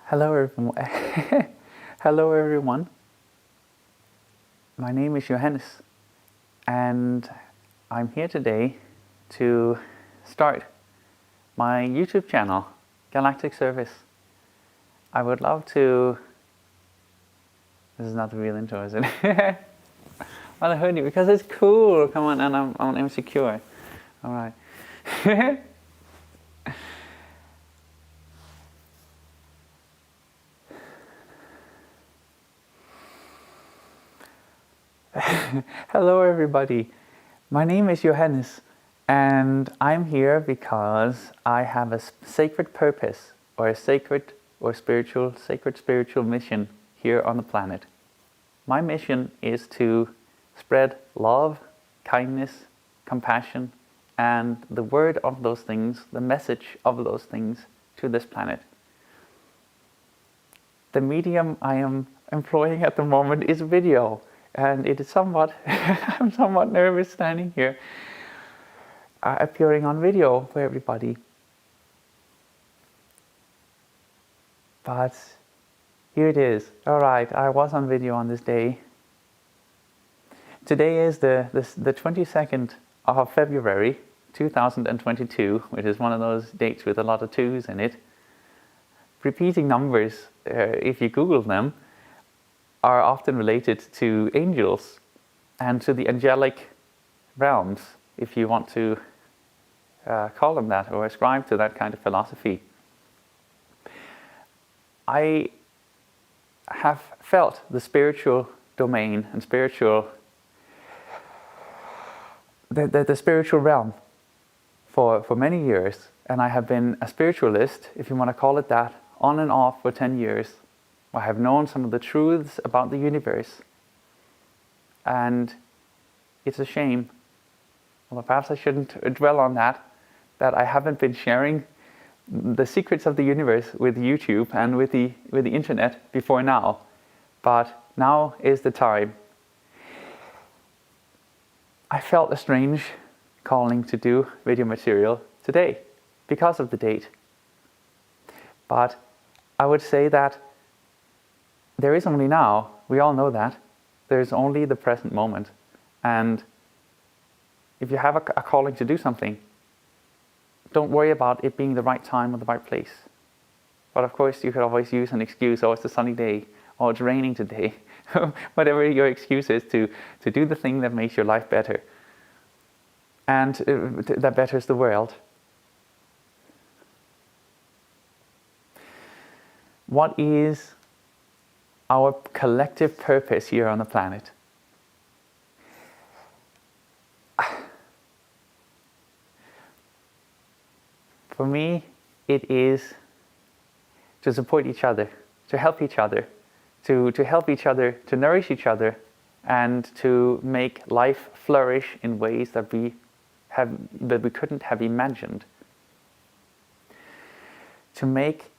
Hello everyone. Hello everyone. My name is Johannes and I'm here today to start my YouTube channel, Galactic Service. I would love to... This is not the real intro, is it? Well, I heard you because it's cool. Come on, and I'm insecure. All right. Hello everybody, my name is Johannes and I'm here because I have a sacred purpose or a sacred spiritual mission here on the planet. My mission is to spread love, kindness, compassion and the word of those things, the message of those things to this planet. The medium I am employing at the moment is video. And it is somewhat, I'm somewhat nervous standing here, appearing on video for everybody. But here it is. All right, I was on video on this day. Today is the 22nd of February 2022, which is one of those dates with a lot of twos in it. Repeating numbers, if you Google them, are often related to angels and to the angelic realms, if you want to call them that or ascribe to that kind of philosophy. I have felt the spiritual domain and the spiritual realm for many years, and I have been a spiritualist, if you want to call it that, on and off for 10 years. I have known some of the truths about the universe, and it's a shame, well perhaps I shouldn't dwell on that I haven't been sharing the secrets of the universe with YouTube and with the internet before now, but now is the time. I felt a strange calling to do video material today because of the date, but I would say that there is only now, we all know that. There's only the present moment. And if you have a calling to do something, don't worry about it being the right time or the right place. But of course you could always use an excuse, oh it's a sunny day, or it's raining today. Whatever your excuse is to do the thing that makes your life better. And that betters the world. What is our collective purpose here on the planet? For me, it is to support each other, to help each other, to help each other, to nourish each other, and to make life flourish in ways that we couldn't have imagined. To make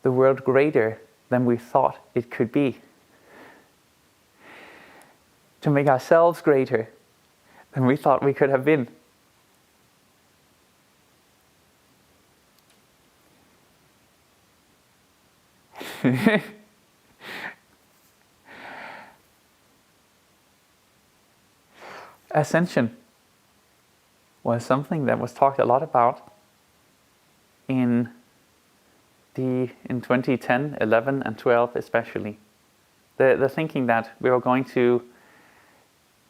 the world greater than we thought it could be. To make ourselves greater than we thought we could have been. Ascension was something that was talked a lot about in 2010, 11 and 12 especially. The thinking that we were going to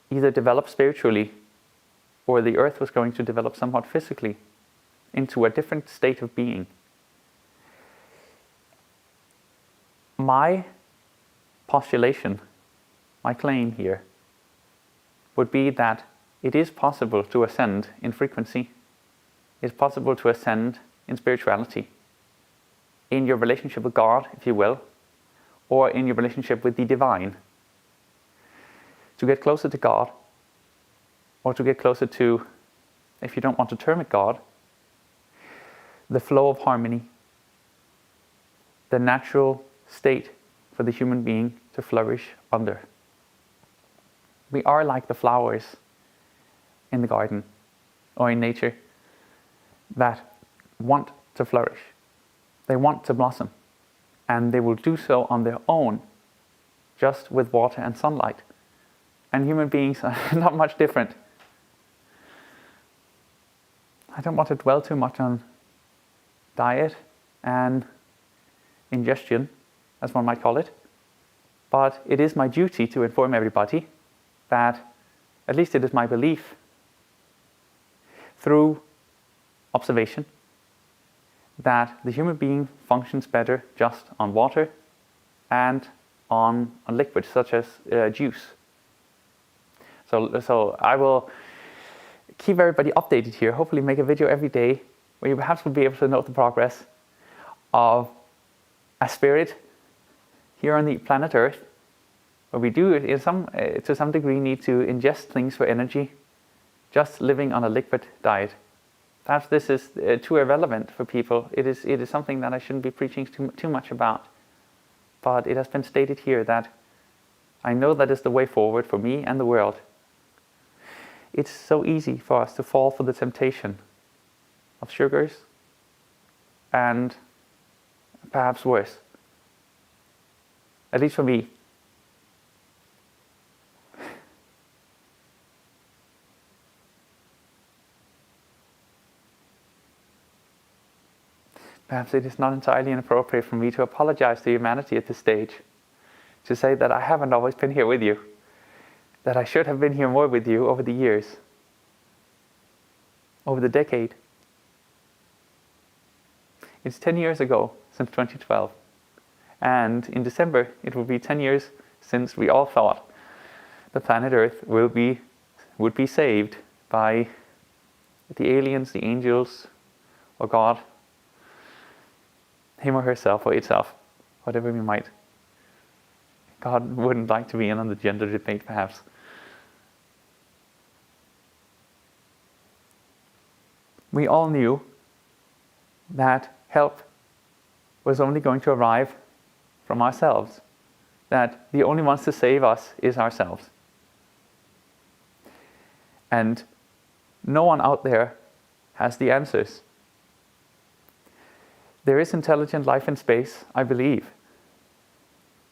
either develop spiritually or the earth was going to develop somewhat physically into a different state of being. My postulation, my claim here, would be that it is possible to ascend in frequency. It's possible to ascend in spirituality. In your relationship with God, if you will, or in your relationship with the divine. To get closer to God, or to get closer to, if you don't want to term it God, the flow of harmony, the natural state for the human being to flourish under. We are like the flowers in the garden, or in nature, that want to flourish. They want to blossom. and they will do so on their own, just with water and sunlight. And human beings are not much different. I don't want to dwell too much on diet and ingestion, as one might call it, but it is my duty to inform everybody that, at least it is my belief, through observation, that the human being functions better just on water and on liquids such as juice. So I will keep everybody updated here, hopefully make a video every day where you perhaps will be able to note the progress of a spirit here on the planet Earth, where we do to some degree need to ingest things for energy, just living on a liquid diet. Perhaps this is too irrelevant for people. It is something that I shouldn't be preaching too much about. But it has been stated here that I know that is the way forward for me and the world. It's so easy for us to fall for the temptation of sugars and perhaps worse. At least for me. Perhaps it is not entirely inappropriate for me to apologize to humanity at this stage, to say that I haven't always been here with you, that I should have been here more with you over the years, over the decade. It's 10 years ago since 2012, and in December it will be 10 years since we all thought the planet Earth would be saved by the aliens, the angels, or God, him or herself or itself, whatever we might. God wouldn't like to be in on the gender debate, perhaps. We all knew that help was only going to arrive from ourselves, that the only ones to save us is ourselves. And no one out there has the answers. There is intelligent life in space, I believe.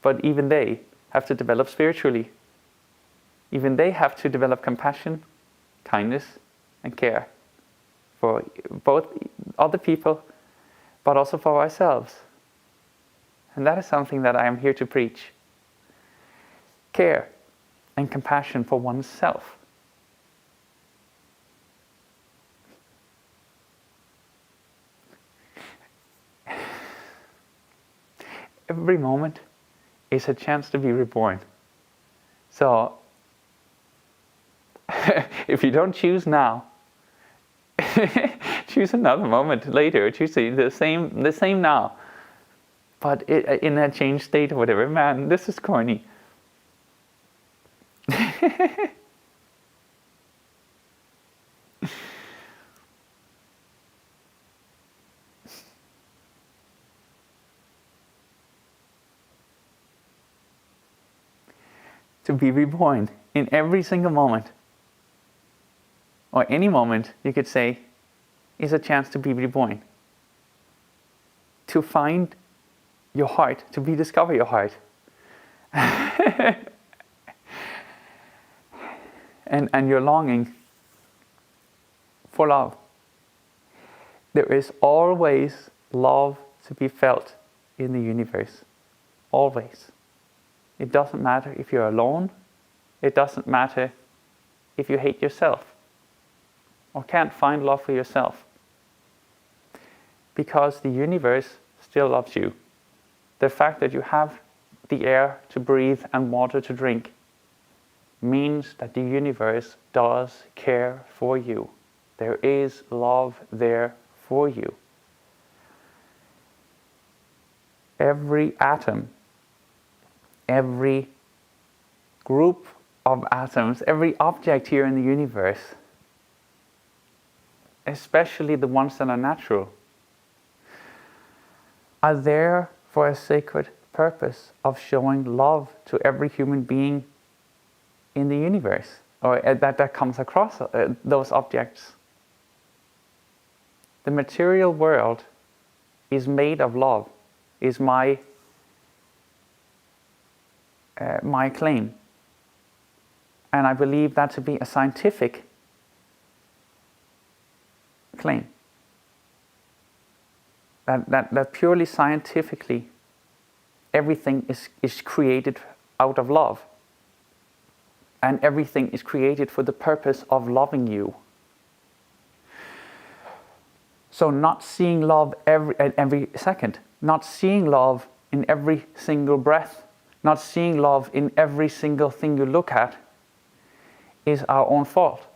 But even they have to develop spiritually. Even they have to develop compassion, kindness, and care for both other people, but also for ourselves. And that is something that I am here to preach. Care and compassion for oneself. Every moment is a chance to be reborn. So, if you don't choose now, choose another moment later, choose the same now, but in a changed state or whatever. Man, this is corny. To be reborn in every single moment, or any moment, you could say, is a chance to be reborn. To find your heart, to rediscover your heart. and your longing for love. There is always love to be felt in the universe. Always. It doesn't matter if you're alone. It doesn't matter if you hate yourself or can't find love for yourself. Because the universe still loves you. The fact that you have the air to breathe and water to drink means that the universe does care for you. There is love there for you. Every atom, every group of atoms, every object here in the universe, especially the ones that are natural, are there for a sacred purpose of showing love to every human being in the universe, or that comes across those objects. The material world is made of love, is my my claim. And I believe that to be a scientific claim. That purely scientifically, everything is created out of love. And everything is created for the purpose of loving you. So not seeing love every second, not seeing love in every single breath, not seeing love in every single thing you look at is our own fault.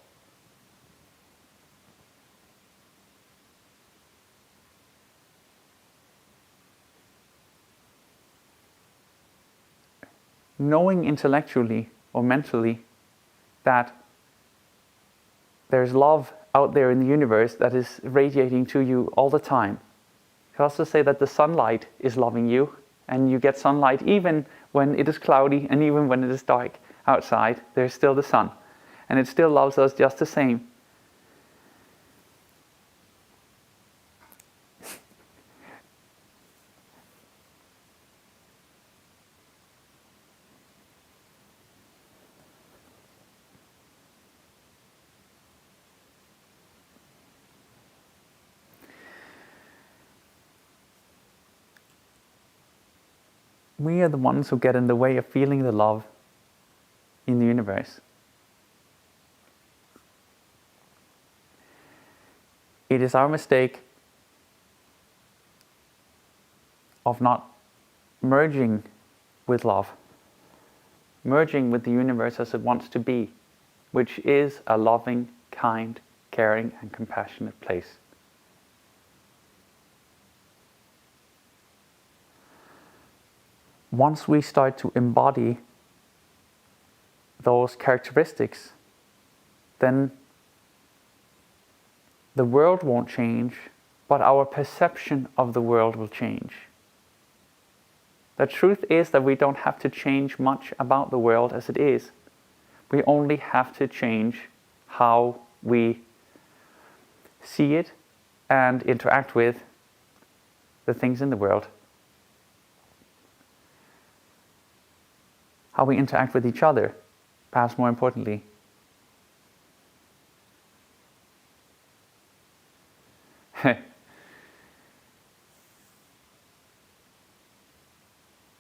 Knowing intellectually or mentally that there's love out there in the universe that is radiating to you all the time. You can also say that the sunlight is loving you, and you get sunlight even when it is cloudy and even when it is dark outside. There's still the sun, and it still loves us just the same. We are the ones who get in the way of feeling the love in the universe. It is our mistake of not merging with love, merging with the universe as it wants to be, which is a loving, kind, caring, and compassionate place. Once we start to embody those characteristics, then the world won't change, but our perception of the world will change. The truth is that we don't have to change much about the world as it is. We only have to change how we see it and interact with the things in the world. How we interact with each other, perhaps more importantly.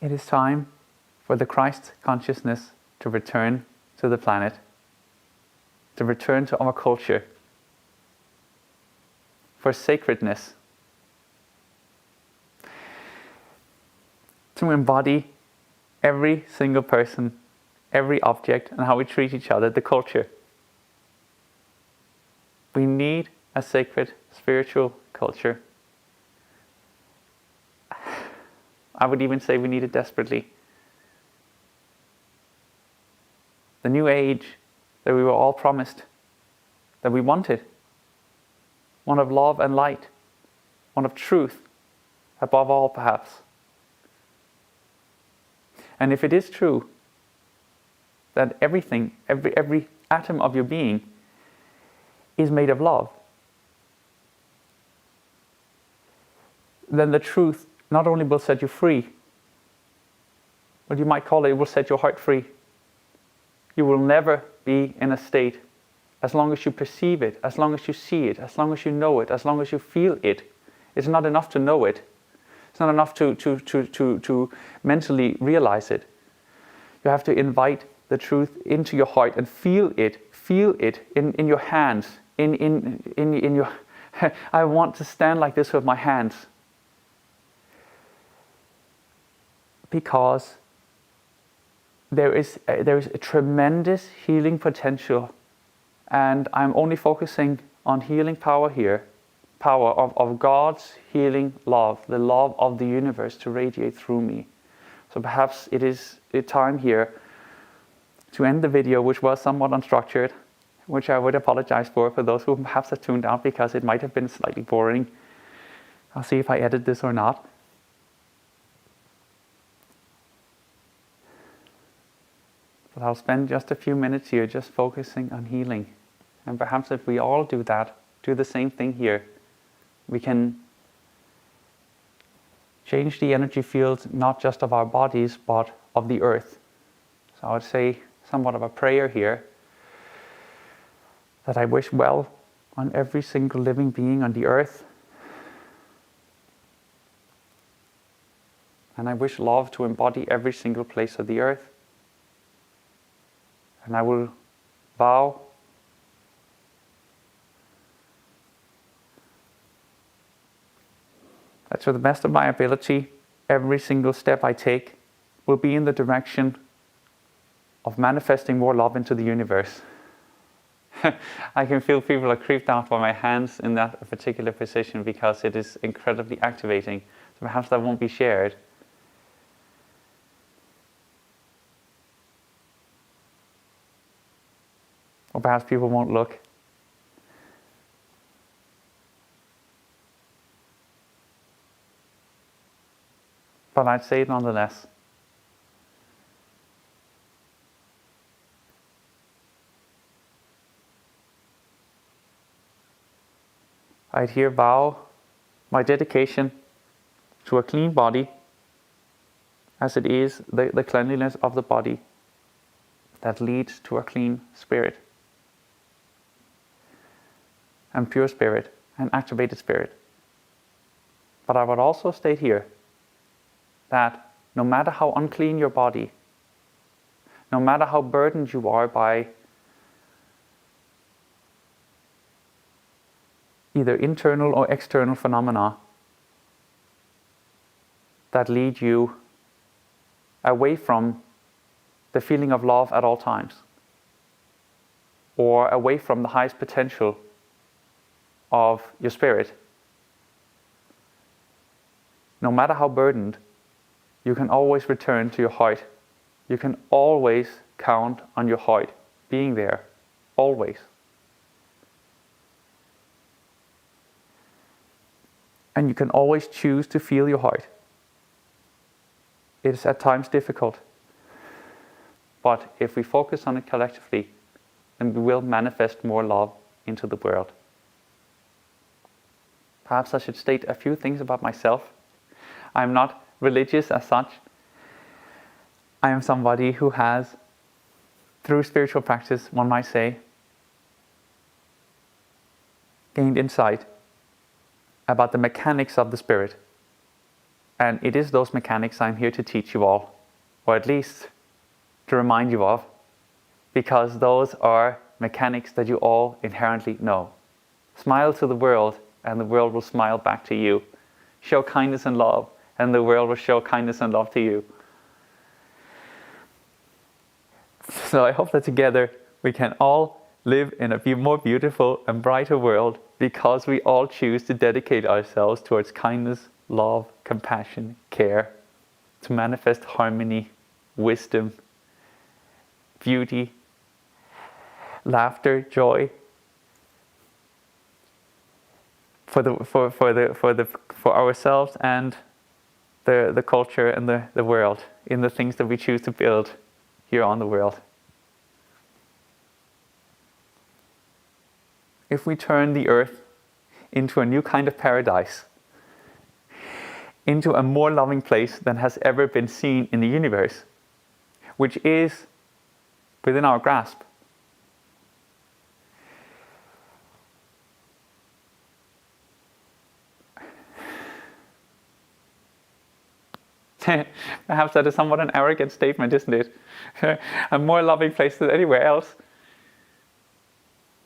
It is time for the Christ consciousness to return to the planet, to return to our culture, for sacredness, to embody every single person, every object, and how we treat each other, the culture. We need a sacred spiritual culture. I would even say we need it desperately. The new age that we were all promised, that we wanted. One of love and light, one of truth, above all perhaps. And if it is true that everything, every atom of your being is made of love, then the truth not only will set you free, but you might call it will set your heart free. You will never be in a state, as long as you perceive it, as long as you see it, as long as you know it, as long as you feel it. It's not enough to know it. It's not enough to mentally realize it. You have to invite the truth into your heart and feel it in your hands, in your. I want to stand like this with my hands, because there is a tremendous healing potential, and I'm only focusing on healing power here. Power of God's healing love, the love of the universe to radiate through me. So perhaps it is a time here to end the video, which was somewhat unstructured, which I would apologize for those who perhaps have tuned out because it might have been slightly boring. I'll see if I edit this or not. But I'll spend just a few minutes here just focusing on healing. And perhaps if we all do that, do the same thing here, we can change the energy fields not just of our bodies, but of the earth. So I would say somewhat of a prayer here, that I wish well on every single living being on the earth. And I wish love to embody every single place of the earth. And I will vow that to the best of my ability, every single step I take will be in the direction of manifesting more love into the universe. I can feel people are creeped out by my hands in that particular position because it is incredibly activating. So perhaps that won't be shared. Or perhaps people won't look. But I'd say it nonetheless. I'd here vow my dedication to a clean body, as it is the cleanliness of the body that leads to a clean spirit, and pure spirit, and activated spirit. But I would also state here that no matter how unclean your body, no matter how burdened you are by either internal or external phenomena that lead you away from the feeling of love at all times, or away from the highest potential of your spirit, no matter how burdened, you can always return to your heart. You can always count on your heart being there, always. And you can always choose to feel your heart. It is at times difficult, but if we focus on it collectively, then we will manifest more love into the world. Perhaps I should state a few things about myself. I'm not religious as such. I am somebody who has, through spiritual practice, one might say, gained insight about the mechanics of the spirit. And it is those mechanics I'm here to teach you all, or at least to remind you of, because those are mechanics that you all inherently know. Smile to the world, and the world will smile back to you. Show kindness and love, and the world will show kindness and love to you. So I hope that together we can all live in a more beautiful and brighter world, because we all choose to dedicate ourselves towards kindness, love, compassion, care, to manifest harmony, wisdom, beauty, laughter, joy, for ourselves and the culture and the world, in the things that we choose to build here on the world. If we turn the earth into a new kind of paradise, into a more loving place than has ever been seen in the universe, which is within our grasp, perhaps that is somewhat an arrogant statement, isn't it? A more loving place than anywhere else.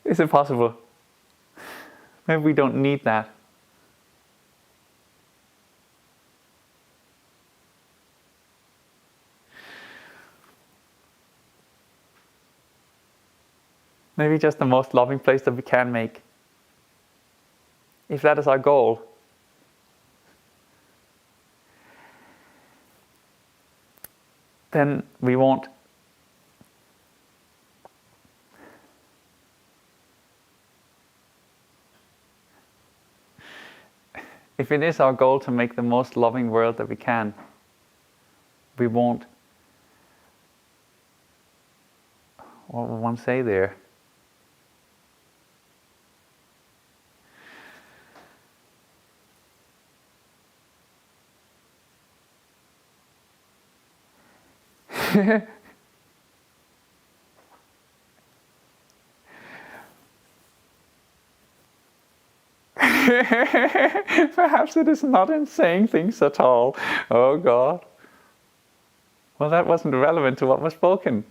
Is it possible? Maybe we don't need that. Maybe just the most loving place that we can make. If that is our goal, then we won't if it is our goal to make the most loving world that we can, we won't, what will one say there? Perhaps it is not in saying things at all. Oh God. Well, that wasn't relevant to what was spoken.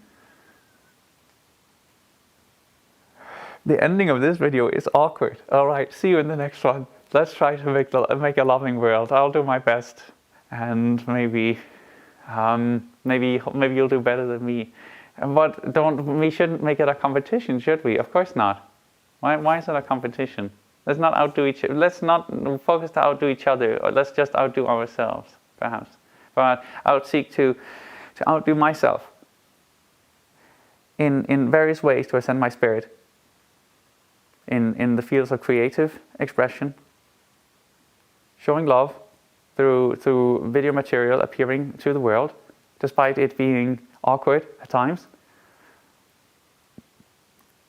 The ending of this video is awkward. Alright, see you in the next one. Let's try to make a loving world. I'll do my best. And maybe you'll do better than me. But we shouldn't make it a competition, should we? Of course not. Why is it a competition? Let's not outdo let's not focus to outdo each other, or let's just outdo ourselves, perhaps. But I would seek to outdo myself in various ways to ascend my spirit. In the fields of creative expression, showing love through video material appearing to the world, despite it being awkward at times.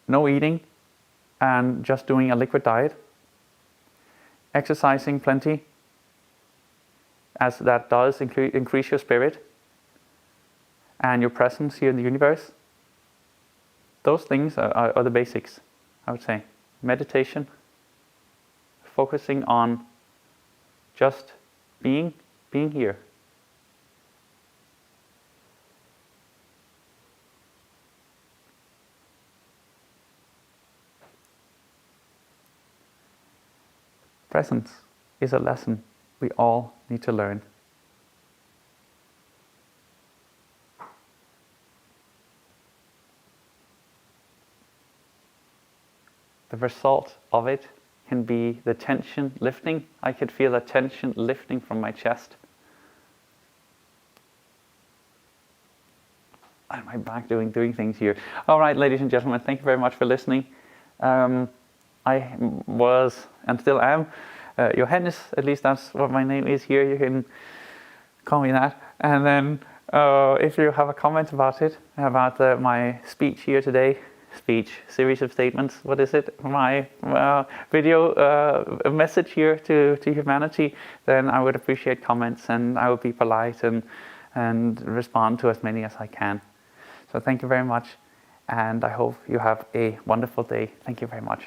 No eating and just doing a liquid diet. Exercising plenty, as that does increase your spirit and your presence here in the universe. Those things are the basics, I would say. Meditation, focusing on just being here. Presence is a lesson we all need to learn. The result of it can be the tension lifting. I could feel the tension lifting from my chest. And my back doing things here. All right, ladies and gentlemen, thank you very much for listening. I was, and still am, Johannes, at least that's what my name is here. You can call me that. And then if you have a comment about it, about my speech here today, series of statements, what is it? My video message here to humanity, then I would appreciate comments, and I will be polite and respond to as many as I can. So thank you very much, and I hope you have a wonderful day. Thank you very much.